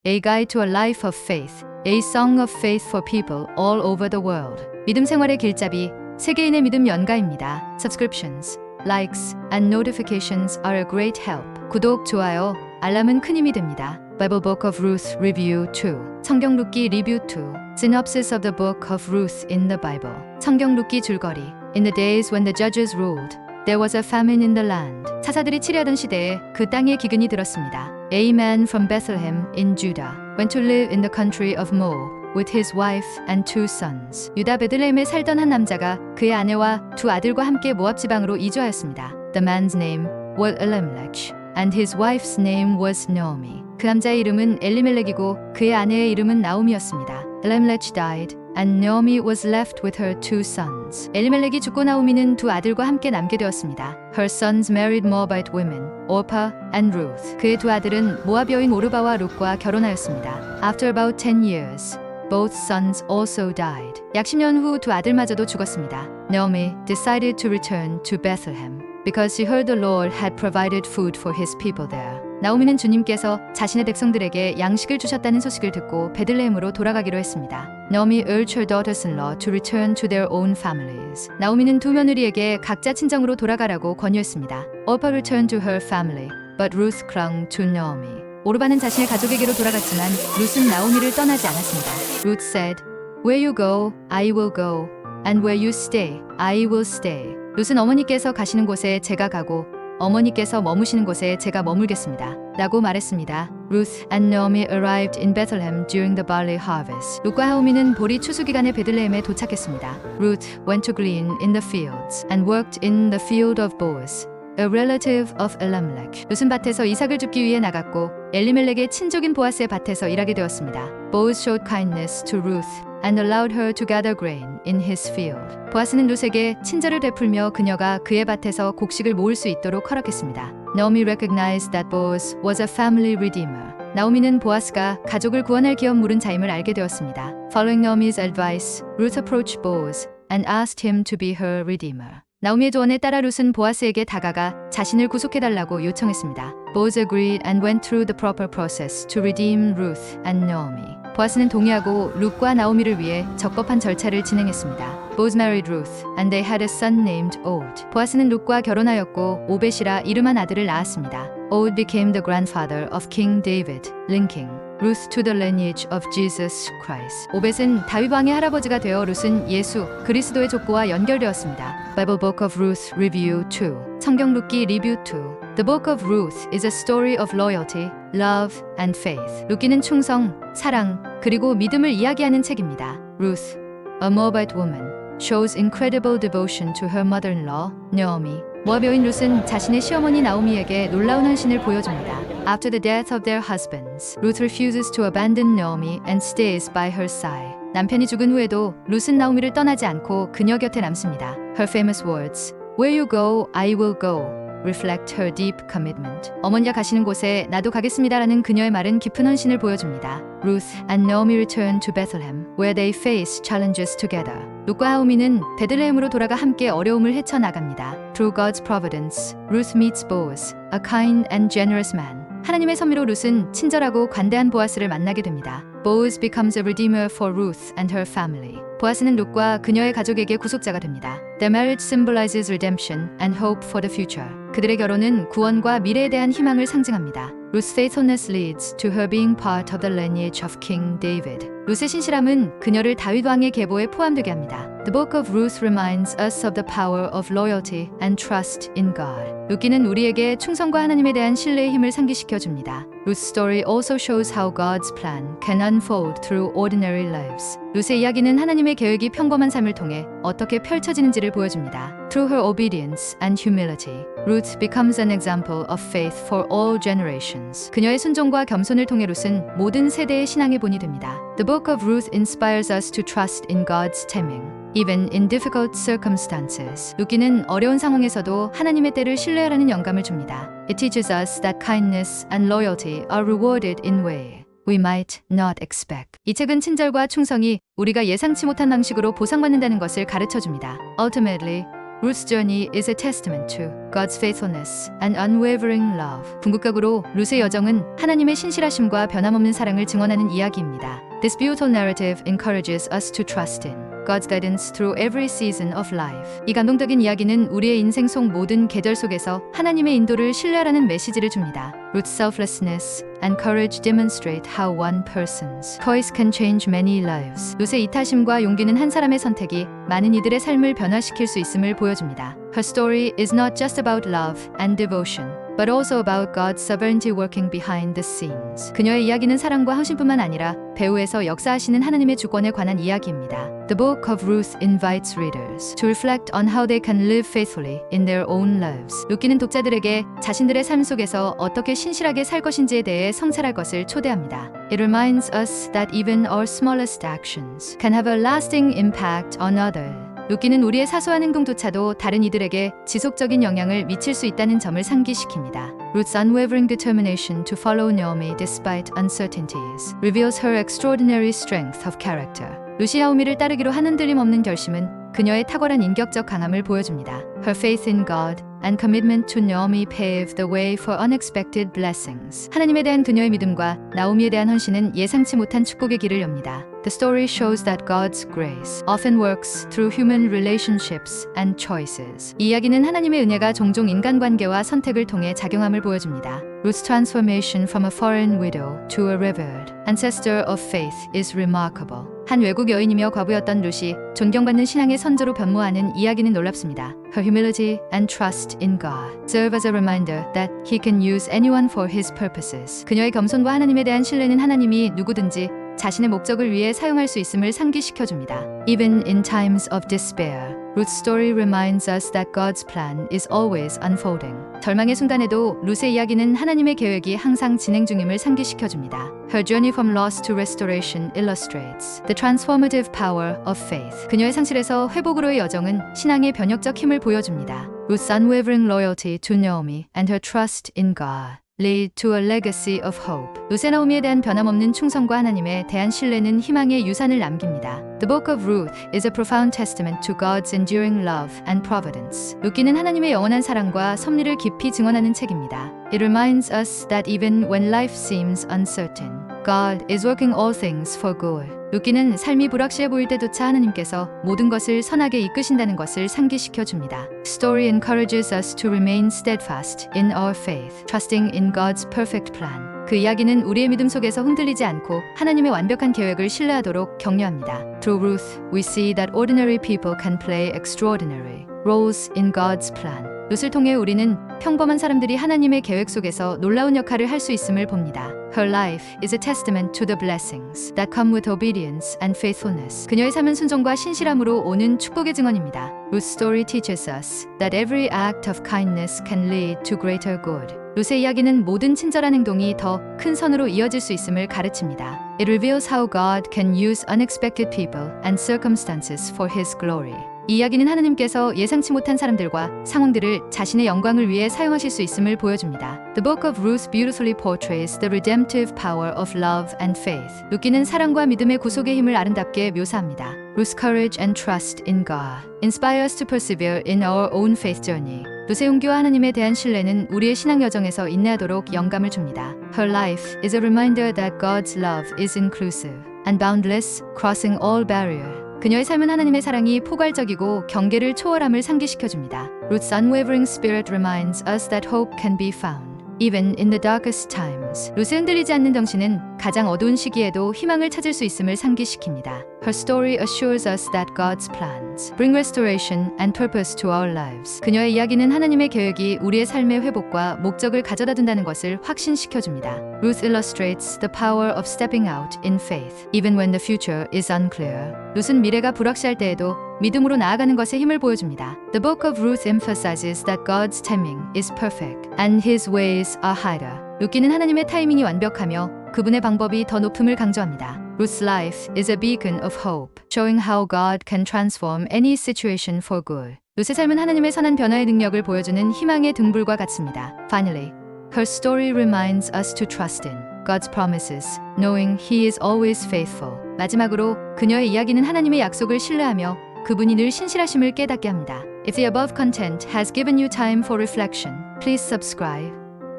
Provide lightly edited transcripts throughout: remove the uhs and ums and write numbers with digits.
A Guide to a Life of Faith, A Song of Faith for People All Over the World. 믿음 생활의 길잡이, 세계인의 믿음 연가입니다. Subscriptions, likes, and notifications are a great help. 구독, 좋아요, 알람은 큰 힘이 됩니다. Bible Book of Ruth Review 2. 성경 룻기 리뷰 2. Synopsis of the Book of Ruth in the Bible. 성경 룻기 줄거리. In the days when the judges ruled, there was a famine in the land. 사사들이 치려던 시대에 그 땅에 기근이 들었습니다. A man from Bethlehem in Judah went to live in the country of Moab with his wife and 2 sons. 유다 베들레헴에 살던 한 남자가 그의 아내와 2 아들과 함께 모압 지방으로 이주하였습니다. The man's name was Elimelech and his wife's name was Naomi. 그 남자의 이름은 엘리멜렉이고 그의 아내의 이름은 나오미였습니다. Elimelech died and Naomi was left with her 2 sons. 엘리멜렉이 죽고 나오미는 2 아들과 함께 남게 되었습니다. Her sons married Moabite women, Orpah and Ruth. 그의 2 아들은 모압 여인 오르바와 룻과 결혼하였습니다. After about 10 years, both sons also died. 약 10년 후 2 아들마저도 죽었습니다. Naomi decided to return to Bethlehem because she heard the Lord had provided food for his people there. 나오미는 주님께서 자신의 백성들에게 양식을 주셨다는 소식을 듣고 베들레헴으로 돌아가기로 했습니다. Naomi urged her daughters-in-law to return to their own families. 나오미는 2 며느리에게 각자 친정으로 돌아가라고 권유했습니다. Orpah returned to her family, but Ruth clung to Naomi. 오르바는 자신의 가족에게로 돌아갔지만 룻은 나오미를 떠나지 않았습니다. Ruth said, Where you go, I will go, and where you stay, I will stay. 룻은 어머니께서 가시는 곳에 제가 가고 어머니께서 머무시는 곳에 제가 머물겠습니다. 라고 말했습니다. Ruth and Naomi arrived in Bethlehem during the barley harvest. 룻과 나오미는 보리 추수 기간에 베들레헴에 도착했습니다. Ruth went to glean in the fields and worked in the field of Boaz, a relative of Elimelech. 룻은 밭에서 이삭을 줍기 위해 나갔고 엘리멜렉의 친족인 보아스의 밭에서 일하게 되었습니다. Boaz showed kindness to Ruth and allowed her to gather grain in his field. 보아스는 룻에게 친절을 베풀며 그녀가 그의 밭에서 곡식을 모을 수 있도록 허락했습니다. Naomi recognized that Boaz was a family redeemer. 나오미는 보아스가 가족을 구원할 기업 물은 자임을 알게 되었습니다. Following Naomi's advice, Ruth approached Boaz and asked him to be her redeemer. 나오미의 조언에 따라 룻은 보아스에게 다가가 자신을 구속해달라고 요청했습니다. Boaz agreed and went through the proper process to redeem Ruth and Naomi. 보아스는 동의하고 룻과 나오미를 위해 적법한 절차를 진행했습니다. Boaz married Ruth and they had a son named Obed. 보아스는 룻과 결혼하였고 오벳이라 이름한 아들을 낳았습니다. Obed became the grandfather of King David, linking Ruth to the lineage of Jesus Christ. 오벳은 다윗 왕의 할아버지가 되어 룻은 예수 그리스도의 족보와 연결되었습니다. Bible Book of Ruth Review 2. 성경 룻기 리뷰 2. The Book of Ruth is a story of loyalty, love, and faith. 룻기는 충성, 사랑, 그리고 믿음을 이야기하는 책입니다. Ruth, a Moabite woman, shows incredible devotion to her mother-in-law, Naomi. 모압 여인 룻은 자신의 시어머니 나오미에게 놀라운 헌신을 보여줍니다. After the death of their husbands, Ruth refuses to abandon Naomi and stays by her side. 남편이 죽은 후에도 룻은 나오미를 떠나지 않고 그녀 곁에 남습니다. Her famous words, Where you go, I will go, reflect her deep commitment. 어머니가 가시는 곳에 나도 가겠습니다라는 그녀의 말은 깊은 헌신을 보여줍니다. Ruth and Naomi return to Bethlehem, where they face challenges together. 룻과 나오미는 베들레헴으로 돌아가 함께 어려움을 헤쳐나갑니다. Through God's providence, Ruth meets Boaz, a kind and generous man. 하나님의 섭리로 룻은 친절하고 관대한 보아스를 만나게 됩니다. Boaz becomes a redeemer for Ruth and her family. 보아스는 룻과 그녀의 가족에게 구속자가 됩니다. Their marriage symbolizes redemption and hope for the future. 그들의 결혼은 구원과 미래에 대한 희망을 상징합니다. Ruth's faithfulness leads to her being part of the lineage of King David. 룻의 신실함은 그녀를 다윗 왕의 계보에 포함되게 합니다. The Book of Ruth reminds us of the power of loyalty and trust in God. 룻기는 우리에게 충성과 하나님에 대한 신뢰의 힘을 상기시켜 줍니다. Ruth's story also shows how God's plan can unfold through ordinary lives. 룻의 이야기는 하나님의 계획이 평범한 삶을 통해 어떻게 펼쳐지는지를 보여줍니다. Through her obedience and humility, Ruth becomes an example of faith for all generations. 그녀의 순종과 겸손을 통해 룻은 모든 세대의 신앙의 본이 됩니다. The Book of Ruth inspires us to trust in God's timing, even in difficult circumstances. 룻기는 어려운 상황에서도 하나님의 때를 신뢰하라는 영감을 줍니다. It teaches us that kindness and loyalty are rewarded in way we might not expect. 이 책은 친절과 충성이 우리가 예상치 못한 방식으로 보상받는다는 것을 가르쳐 줍니다. Ultimately, Ruth's journey is a testament to God's faithfulness and unwavering love. 궁극적으로 룻의 여정은 하나님의 신실하심과 변함없는 사랑을 증언하는 이야기입니다. This beautiful narrative encourages us to trust in God's guidance through every season of life. 이 감동적인 이야기는 우리의 인생 속 모든 계절 속에서 하나님의 인도를 신뢰하라는 메시지를 줍니다. Ruth's selflessness and courage demonstrate how one person's choice can change many lives. 룻의 이타심과 용기는 한 사람의 선택이 많은 이들의 삶을 변화시킬 수 있음을 보여줍니다. Her story is not just about love and devotion, but also about God's sovereignty working behind the scenes. 그녀의 이야기는 사랑과 헌신뿐만 아니라 배후에서 역사하시는 하나님의 주권에 관한 이야기입니다. The book of Ruth invites readers to reflect on how they can live faithfully in their own lives. 룻기는 독자들에게 자신들의 삶 속에서 어떻게 신실하게 살 것인지에 대해 성찰할 것을 초대합니다. It reminds us that even our smallest actions can have a lasting impact on others. 룻기는 우리의 사소한 행동조차도 다른 이들에게 지속적인 영향을 미칠 수 있다는 점을 상기시킵니다. Ruth's unwavering determination to follow Naomi despite uncertainties reveals her extraordinary strength of character. 룻이 나오미를 따르기로 한 흔들림 없는 결심은 그녀의 탁월한 인격적 강함을 보여줍니다. Her faith in God and commitment to Naomi paved the way for unexpected blessings. 하나님에 대한 그녀의 믿음과 나오미에 대한 헌신은 예상치 못한 축복의 길을 엽니다. The story shows that God's grace often works through human relationships and choices. 이 이야기는 하나님의 은혜가 종종 인간관계와 선택을 통해 작용함을 보여줍니다. Ruth's transformation from a foreign widow to a revered ancestor of faith is remarkable. 한 외국 여인이며 과부였던 룻이 존경받는 신앙의 선조로 변모하는 이야기는 놀랍습니다. Her humility and trust in God serve as a reminder that He can use anyone for His purposes. 그녀의 겸손과 하나님에 대한 신뢰는 하나님이 누구든지 자신의 목적을 위해 사용할 수 있음을 상기시켜줍니다. Even in times of despair, Ruth's story reminds us that God's plan is always unfolding. 절망의 순간에도 룻의 이야기는 하나님의 계획이 항상 진행 중임을 상기시켜줍니다. Her journey from loss to restoration illustrates the transformative power of faith. 그녀의 상실에서 회복으로의 여정은 신앙의 변혁적 힘을 보여줍니다. Ruth's unwavering loyalty to Naomi and her trust in God lead to a legacy of hope. 룻의 나오미에 대한 변함없는 충성과 하나님에 대한 신뢰는 희망의 유산을 남깁니다. The book of Ruth is a profound testament to God's enduring love and providence. 룻기는 하나님의 영원한 사랑과 섭리를 깊이 증언하는 책입니다. It reminds us that even when life seems uncertain, God is working all things for good. 룻기는 삶이 불확실해 보일 때조차 하나님께서 모든 것을 선하게 이끄신다는 것을 상기시켜 줍니다. Story encourages us to remain steadfast in our faith, trusting in God's perfect plan. 그 이야기는 우리의 믿음 속에서 흔들리지 않고 하나님의 완벽한 계획을 신뢰하도록 격려합니다. Through Ruth, we see that ordinary people can play extraordinary roles in God's plan. 룻을 통해 우리는 평범한 사람들이 하나님의 계획 속에서 놀라운 역할을 할 수 있음을 봅니다. Her life is a testament to the blessings that come with obedience and faithfulness. 그녀의 삶은 순종과 신실함으로 오는 축복의 증언입니다. Ruth's story teaches us that every act of kindness can lead to greater good. 룻의 이야기는 모든 친절한 행동이 더 큰 선으로 이어질 수 있음을 가르칩니다. It reveals how God can use unexpected people and circumstances for His glory. 이 이야기는 하나님께서 예상치 못한 사람들과 상황들을 자신의 영광을 위해 사용하실 수 있음을 보여줍니다. The book of Ruth beautifully portrays the redemptive power of love and faith. 룻기는 사랑과 믿음의 구속의 힘을 아름답게 묘사합니다. Ruth's courage and trust in God inspire us to persevere in our own faith journey. 룻의 용기와 하나님에 대한 신뢰는 우리의 신앙 여정에서 인내하도록 영감을 줍니다. Her life is a reminder that God's love is inclusive and boundless, crossing all barriers. 그녀의 삶은 하나님의 사랑이 포괄적이고 경계를 초월함을 상기시켜줍니다. Ruth's unwavering spirit reminds us that hope can be found even in the darkest times. 룻의 흔들리지 않는 정신은 가장 어두운 시기에도 희망을 찾을 수 있음을 상기시킵니다. Her story assures us that God's plans bring restoration and purpose to our lives. 그녀의 이야기는 하나님의 계획이 우리의 삶의 회복과 목적을 가져다 준다는 것을 확신시켜줍니다. Ruth illustrates the power of stepping out in faith, even when the future is unclear. 룻은 미래가 불확실할 때에도 믿음으로 나아가는 것에 힘을 보여줍니다. The book of Ruth emphasizes that God's timing is perfect and His ways are higher. 룻기는 하나님의 타이밍이 완벽하며 그분의 방법이 더 높음을 강조합니다. Ruth's life is a beacon of hope, showing how God can transform any situation for good. 룻의 삶은 하나님의 선한 변화의 능력을 보여주는 희망의 등불과 같습니다. Finally, her story reminds us to trust in God's promises, knowing He is always faithful. 마지막으로 그녀의 이야기는 하나님의 약속을 신뢰하며 그분이 늘 신실하심을 깨닫게 합니다. If the above content has given you time for reflection, please subscribe,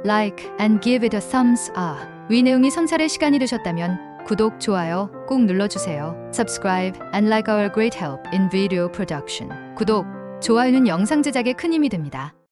like, and give it a thumbs up. 위 내용이 성찰의 시간이 되셨다면 구독, 좋아요 꼭 눌러주세요. Subscribe and like our great help in video production. 구독, 좋아요는 영상 제작에 큰 힘이 됩니다.